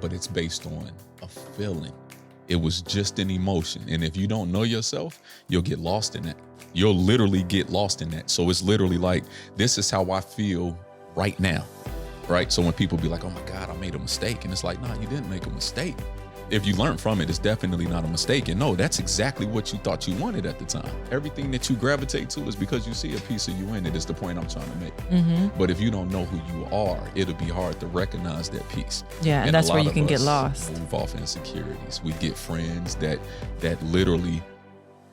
but it's based on a feeling. It was just an emotion. And if you don't know yourself, you'll get lost in that. You'll literally get lost in that. So it's literally like, this is how I feel right now, right? So when people be like, oh my God, I made a mistake. And it's like, nah, you didn't make a mistake. If you learn from it, it's definitely not a mistake. And no, that's exactly what you thought you wanted at the time. Everything that you gravitate to is because you see a piece of you in it, is the point I'm trying to make. Mm-hmm. But if you don't know who you are, it'll be hard to recognize that piece. Yeah, and that's where you can get lost. Move off insecurities. We get friends that literally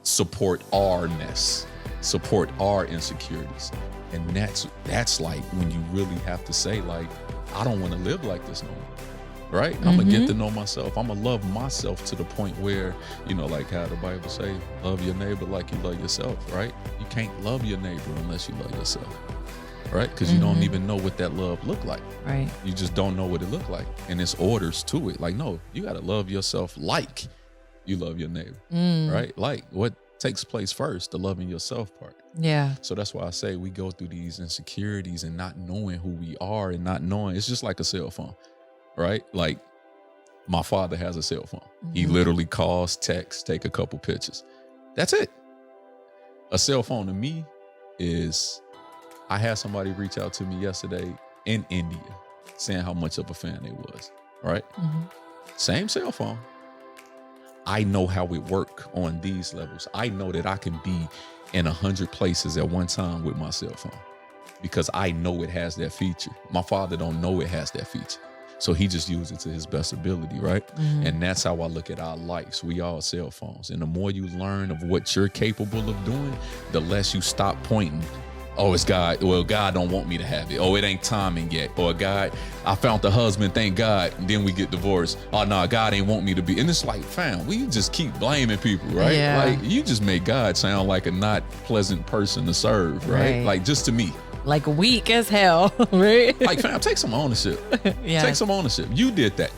support our ness, support our insecurities. And that's like when you really have to say, like, I don't want to live like this no more. Right? I'm going to get to know myself. I'm going to love myself to the point where, you know, like how the Bible say, love your neighbor like you love yourself, right? You can't love your neighbor unless you love yourself, right? Because you don't even know what that love look like. Right. You just don't know what it look like. And it's orders to it. Like, no, you got to love yourself like you love your neighbor, right? Like what takes place first, the loving yourself part. Yeah. So that's why I say we go through these insecurities and not knowing who we are and not knowing. It's just like a cell phone. Right? Like my father has a cell phone. He literally calls, texts, take a couple pictures. That's it. A cell phone to me is, I had somebody reach out to me yesterday in India saying how much of a fan they was. Right? Same cell phone. I know how it work on these levels. I know that I can be in 100 places at one time with my cell phone because I know it has that feature. My father don't know it has that feature. So he just used it to his best ability, right? And that's how I look at our lives. We all cell phones. And the more you learn of what you're capable of doing, the less you stop pointing. Oh, it's God. Well, God don't want me to have it. Oh, it ain't timing yet. Or God, I found the husband, thank God. And then we get divorced. Oh, no, God ain't want me to be. And it's like, fam, we just keep blaming people, right? Yeah. Like, you just make God sound like a not pleasant person to serve, right? Like, just to me. Like weak as hell, right? Like, fam, take some ownership. Yeah. Take some ownership. You did that.